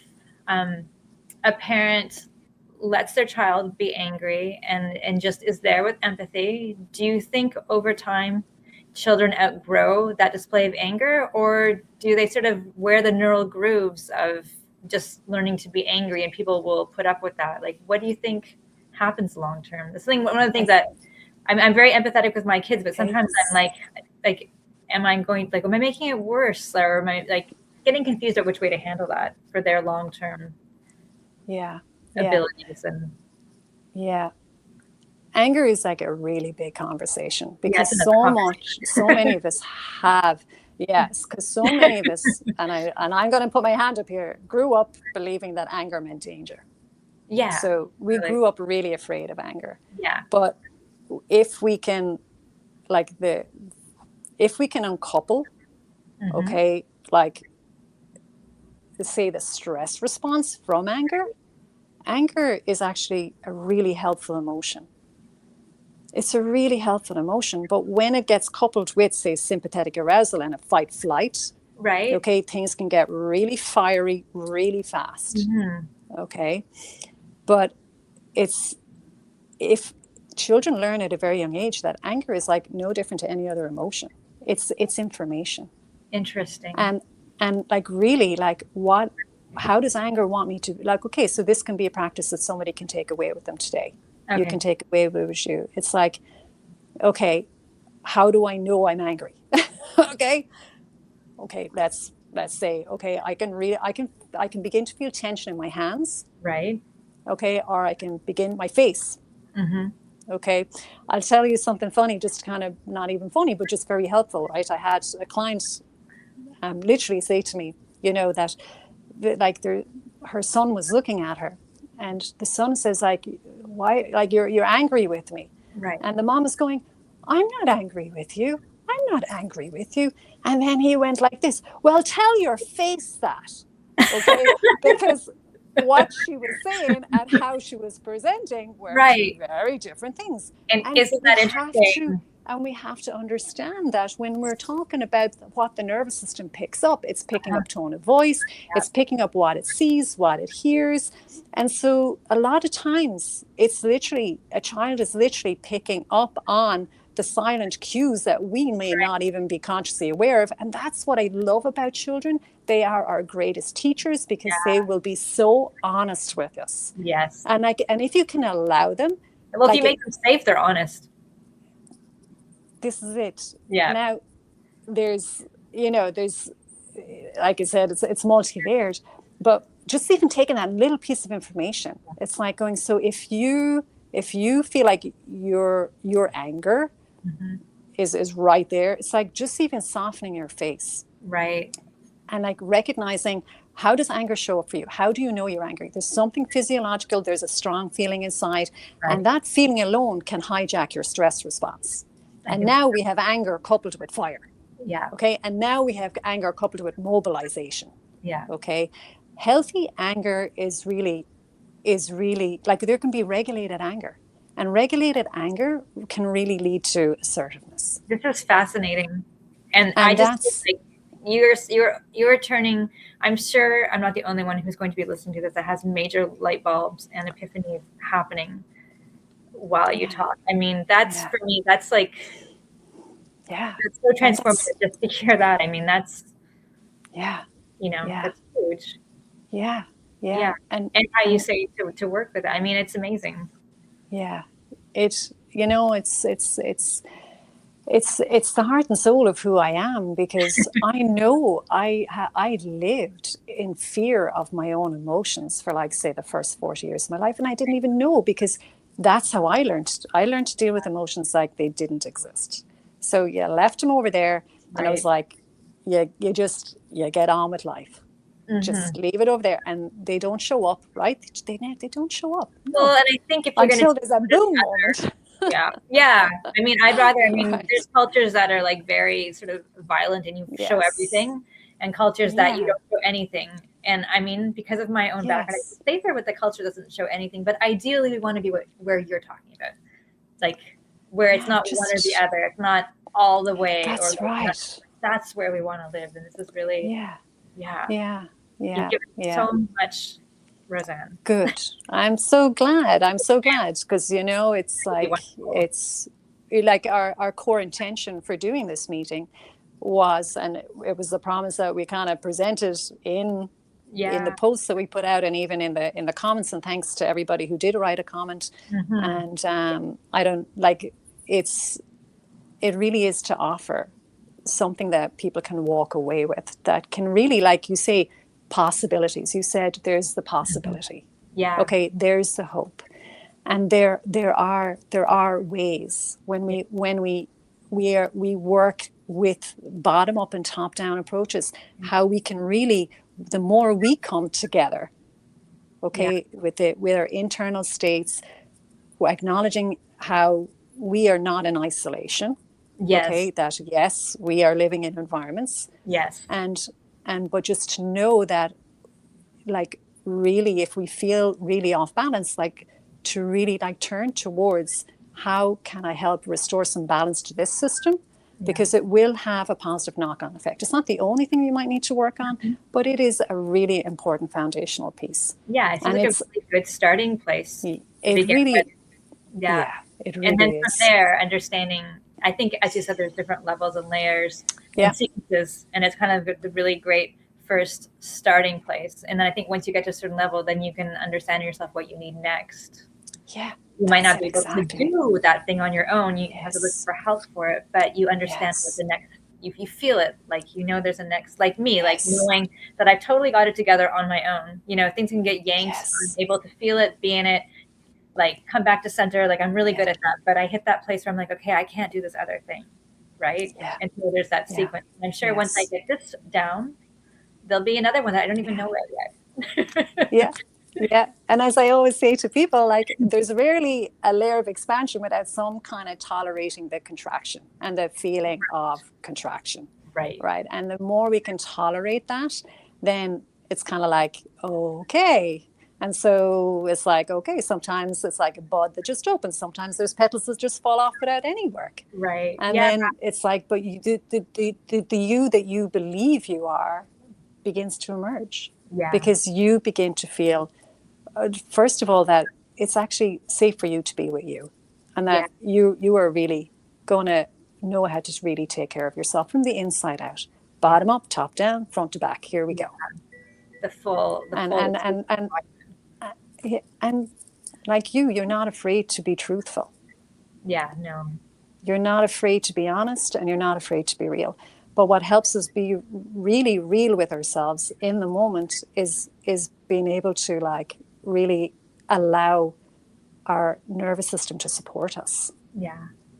a parent lets their child be angry and just is there with empathy, do you think over time children outgrow that display of anger, or do they sort of wear the neural grooves of just learning to be angry and people will put up with that? Like, what do you think happens long term? This thing, one of the things that I'm very empathetic with my kids, but sometimes I'm like, am I making it worse, or am I like getting confused at which way to handle that for their long term abilities? And anger is like a really big conversation because Yes, so many of us have. Yes, because so many of us, and I'm going to put my hand up here, grew up believing that anger meant danger. Yeah. So we grew up really afraid of anger. Yeah. But if we can, if we can uncouple, okay, like say the stress response from anger is actually a really helpful emotion. It's a really helpful emotion, but when it gets coupled with, say, sympathetic arousal and a fight flight, right, okay, things can get really fiery really fast. Okay, but if children learn at a very young age that anger is like no different to any other emotion. It's information. Interesting. And like really, like how does anger want me to, like, okay, so this can be a practice that somebody can take away with them today. Okay. You can take away with you. It's like, okay, how do I know I'm angry? Okay, let's say, okay, I can begin to feel tension in my hands. Right. Okay, or I can begin my face. Okay, I'll tell you something funny, just kind of not even funny, but just very helpful, right? I had a client literally say to me, that like her son was looking at her, and the son says, like, why, like, you're angry with me? Right. And the mom is going, I'm not angry with you. I'm not angry with you. And then he went like this, well, tell your face that. Okay, because what she was saying and how she was presenting were two very different things. And isn't that interesting? And we have to understand that when we're talking about what the nervous system picks up, it's picking up tone of voice, it's picking up what it sees, what it hears. And so a lot of times it's literally, a child is literally picking up on the silent cues that we may not even be consciously aware of. And that's what I love about children. They are our greatest teachers because they will be so honest with us. Yes. And if you can allow them. Well, if you make them safe, they're honest. This is it. Yeah. Now, there's, like I said, it's multi-layered, but just even taking that little piece of information, it's like going, so if you feel like your anger is right there, it's like just even softening your face. Right. And like recognizing, how does anger show up for you? How do you know you're angry? There's something physiological, there's a strong feeling inside, and that feeling alone can hijack your stress response. And now we have anger coupled with fire. Yeah. Okay. And now we have anger coupled with mobilization. Yeah. Okay. Healthy anger is really like, there can be regulated anger, and regulated anger can really lead to assertiveness. This is fascinating. And I just like you're turning, I'm sure I'm not the only one who's going to be listening to this that has major light bulbs and epiphanies happening while you talk. I mean, that's for me, that's like, it's so transformative just to hear that. I mean, that's, that's huge. Yeah. And how you say to work with it. I mean, it's amazing. Yeah. It's the heart and soul of who I am, because I know I lived in fear of my own emotions for, like, say, the first 40 years of my life. And I didn't even know, because that's how I learned. I learned to deal with emotions like they didn't exist. So left them over there. And I was like, you get on with life. Just leave it over there, and they don't show up, right? They don't show up. No. Well, and I think if you're until there's a boom moment. Yeah. I mean, Right. there's cultures that are like very sort of violent and you show everything, and cultures that you don't show anything. And I mean, because of my own background, it's safer with the culture that doesn't show anything. But ideally, we want to be where you're talking about, like where it's not one or the other. It's not all the way. That's right. That's where we want to live. And this is really, You've given so much, Roseanne. Good. I'm so glad because it's like it's like our core intention for doing this meeting was, and it was the promise that we kind of presented in the posts that we put out, and even in the comments, and thanks to everybody who did write a comment. And I don't like it really is to offer something that people can walk away with, that can really, like you say, possibilities. You said there's the possibility. Okay, there's the hope. And there are ways when we work with bottom up and top down approaches, how we can really, the more we come together, okay, with our internal states, acknowledging how we are not in isolation. Okay, that yes, we are living in environments. But just to know that, like, really, if we feel really off balance, like, to really like turn towards how can I help restore some balance to this system, because it will have a positive knock-on effect. It's not the only thing you might need to work on, but it is a really important foundational piece. Yeah, it's like a really good starting place. It really, it really and then is. from there, understanding, I think, as you said, there's different levels and layers and sequences, and it's kind of the really great first starting place. And then I think once you get to a certain level, then you can understand yourself what you need next. You might not be able to do that thing on your own. You have to look for help for it, but you understand what the next, you feel it, like, there's a next, like me, like knowing that I've totally got it together on my own. Things can get yanked. I'm able to feel it, be in it, like come back to center. Like I'm really good at that, but I hit that place where I'm like, okay, I can't do this other thing. Right. And so there's that sequence. And I'm sure once I get this down, there'll be another one that I don't even know it yet. And as I always say to people, like, there's rarely a layer of expansion without some kind of tolerating the contraction and the feeling of contraction. Right. And the more we can tolerate that, then it's kind of like, okay. And so it's like, okay, sometimes it's like a bud that just opens. Sometimes there's petals that just fall off without any work. Right. And then it's like, but you, the you that you believe you are begins to emerge. Because you begin to feel, first of all, that it's actually safe for you to be with you, and that you are really going to know how to really take care of yourself from the inside out, bottom up, top down, front to back. Here we go. The full and like you're not afraid to be truthful. No. You're not afraid to be honest, and you're not afraid to be real. But what helps us be really real with ourselves in the moment is being able to, like, really allow our nervous system to support us.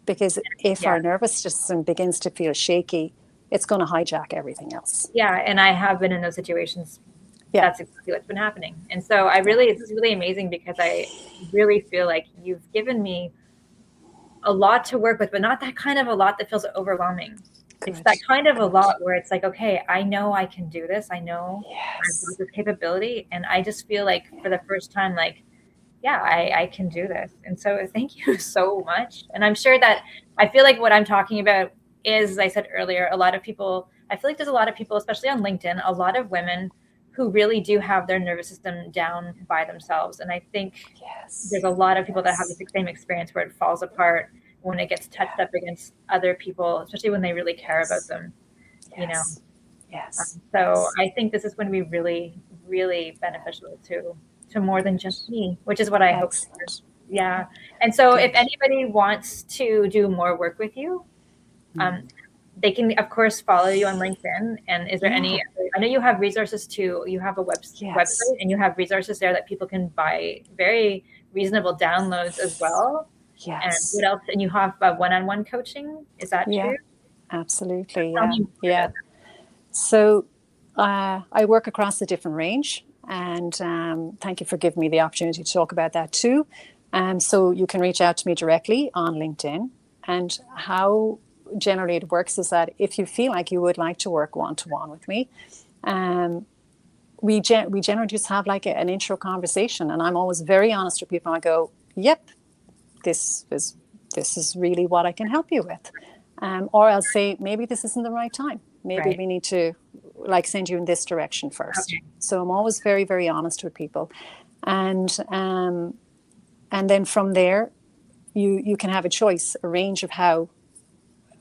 Because if our nervous system begins to feel shaky, it's going to hijack everything else. And I have been in those situations. That's exactly what's been happening. And so this is really amazing, because I really feel like you've given me a lot to work with, but not that kind of a lot that feels overwhelming. It's that kind of a lot where it's like, okay, I know I can do this. I know I've got this capability. And I just feel like for the first time, like, I can do this. And so thank you so much. And I'm sure that I feel like what I'm talking about is, as I said earlier, I feel like there's a lot of people, especially on LinkedIn, a lot of women who really do have their nervous system down by themselves. And I think there's a lot of people that have the same experience where it falls apart when it gets touched up against other people, especially when they really care about them, So I think this is going to be really, really beneficial to more than just me, which is what I hope for. And so if anybody wants to do more work with you, they can, of course, follow you on LinkedIn. And is there any, I know you have resources too. You have a website, and you have resources there that people can buy very reasonable downloads as well. And what else? And you have one-on-one coaching. Is that true? Absolutely. So I work across a different range, and thank you for giving me the opportunity to talk about that too. So you can reach out to me directly on LinkedIn. And how generally it works is that if you feel like you would like to work one-to-one with me, we generally just have like an intro conversation, and I'm always very honest with people. I go, "Yep, this is really what I can help you with," or I'll say, "Maybe this isn't the right time. Maybe we need to like send you in this direction first." Okay. So I'm always very, very honest with people, and then from there, you can have a choice, a range of how.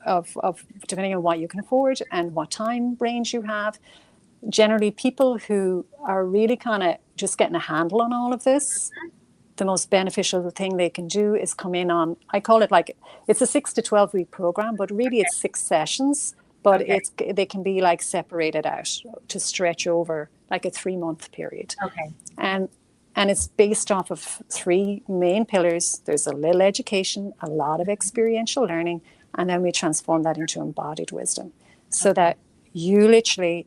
Of depending on what you can afford and what time range you have. Generally, people who are really kind of just getting a handle on all of this, the most beneficial thing they can do is come in on, I call it like, it's a 6 to 12 week program, but really it's 6 sessions, but they can be like separated out to stretch over like a 3-month period. Okay. And it's based off of 3 main pillars. There's a little education, a lot of experiential learning, and then we transform that into embodied wisdom so that you literally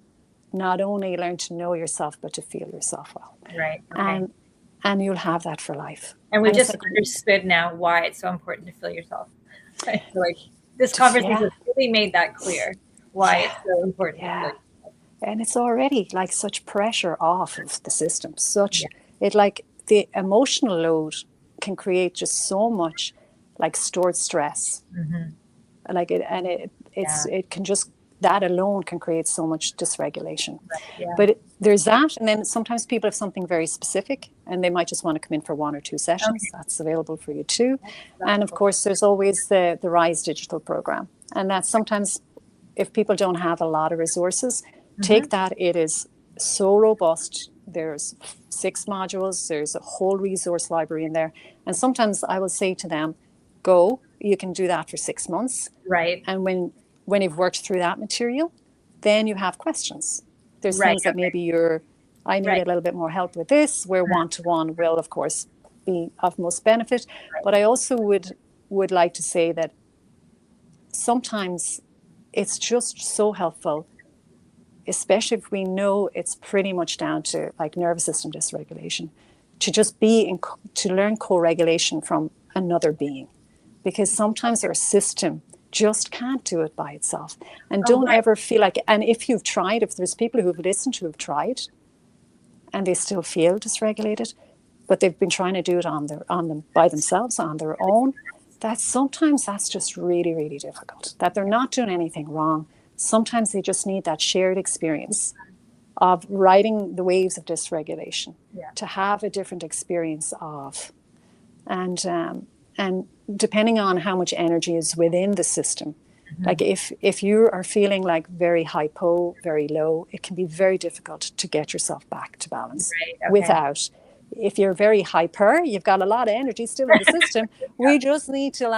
not only learn to know yourself, but to feel yourself well. Right. Okay. And you'll have that for life. And we just understood now why it's so important to feel yourself. Right? So like this conversation really made that clear, why it's so important. Yeah. And it's already like such pressure off of the system. It like the emotional load can create just so much like stored stress. Mm-hmm. Like it can just, that alone can create so much dysregulation. Right, yeah. But there's that, and then sometimes people have something very specific and they might just want to come in for 1 or 2 sessions. Okay. That's available for you too. And of course there's always the Rise digital program, and that's sometimes if people don't have a lot of resources, take that. It is so robust. There's 6 modules, there's a whole resource library in there, and sometimes I will say to them, go, you can do that for 6 months. Right. And when you've worked through that material, then you have questions. There's things that maybe I need a little bit more help with this, where one-to-one will, of course, be of most benefit. Right. But I also would like to say that sometimes it's just so helpful, especially if we know it's pretty much down to like nervous system dysregulation, to just to learn co-regulation from another being. Because sometimes our system just can't do it by itself. And don't ever feel like, and if you've tried, if there's people who've listened who have tried and they still feel dysregulated, but they've been trying to do it by themselves, on their own, sometimes that's just really, really difficult. That they're not doing anything wrong. Sometimes they just need that shared experience of riding the waves of dysregulation, to have a different experience of. And depending on how much energy is within the system, like if you are feeling like very hypo, very low, it can be very difficult to get yourself back to balance. Right, okay. Without, if you're very hyper, you've got a lot of energy still in the system. We just need to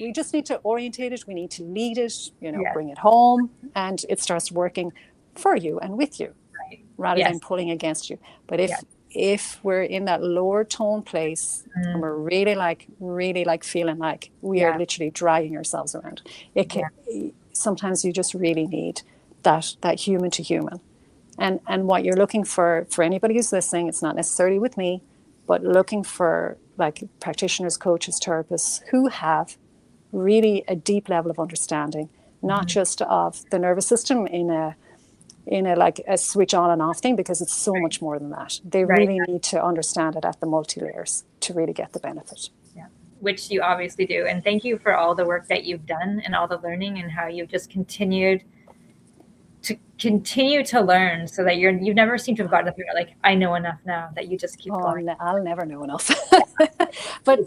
we just need to orientate it. We need to lead it, bring it home, and it starts working for you and with you, rather than pulling against you. But if we're in that lower tone place and we're really like feeling like we are literally dragging ourselves around, it can sometimes you just really need that human to human. And what you're looking for anybody who's listening, it's not necessarily with me, but looking for like practitioners, coaches, therapists who have really a deep level of understanding, not just of the nervous system in a like a switch on and off thing, because it's so much more than that. They really need to understand it at the multi-layers to really get the benefit. Yeah, which you obviously do. And thank you for all the work that you've done and all the learning, and how you've just continued to learn, so that you've never seemed to have gotten to the point like, I know enough now, that you just keep going. I'll never know enough. but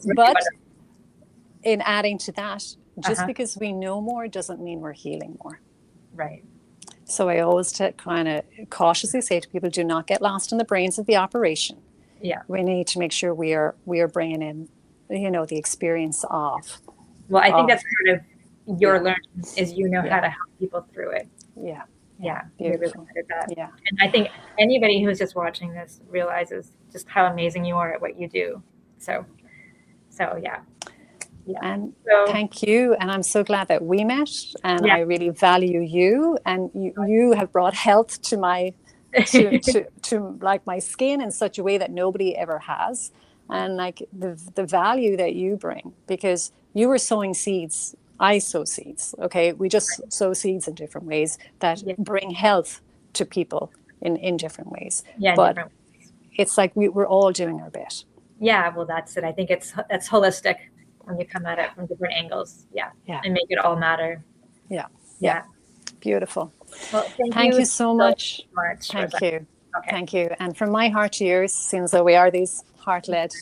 in adding to that, just because we know more doesn't mean we're healing more. Right. So I always kind of cautiously say to people, do not get lost in the brains of the operation. Yeah. We need to make sure we are bringing in, the experience of. Well, I think that's part of your learning is, how to help people through it. Yeah. Yeah. You're really good at that. Yeah. And I think anybody who's just watching this realizes just how amazing you are at what you do. So yeah. Yeah. And So, thank you. And I'm so glad that we met. And yeah. I really value you. And you have brought health to my to like my skin in such a way that nobody ever has. And like the value that you bring, because you were sowing seeds. I sow seeds. Okay. We just sow seeds in different ways that Yeah. bring health to people in different ways. Yeah, in But different. it's like we're all doing our bit. Yeah, well, that's it. I think that's holistic when you come at it from different angles. Yeah, Yeah. and make it all matter. Yeah. Yeah. Yeah. Beautiful. Well, thank Thank you you so so much. much, Thank Roseanne. you. Okay. Thank you. And from my heart to yours, since we are these heart led,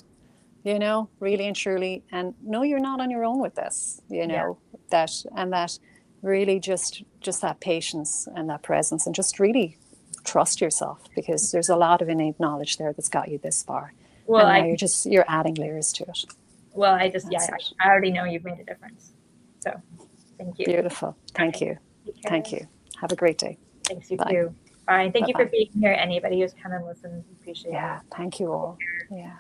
really and truly, and no, you're not on your own with this, that really just that patience and that presence, and just really trust yourself, because there's a lot of innate knowledge there that's got you this far. Well, And now you're adding layers to it. I already know you've made a difference. So, thank you. Beautiful. Thank Okay. you. Thank you. Have a great day. Thanks, you Bye. too. Bye. Thank you for Bye-bye. being here. Anybody who's come and listened, appreciate it. Yeah. Thank you all. Yeah.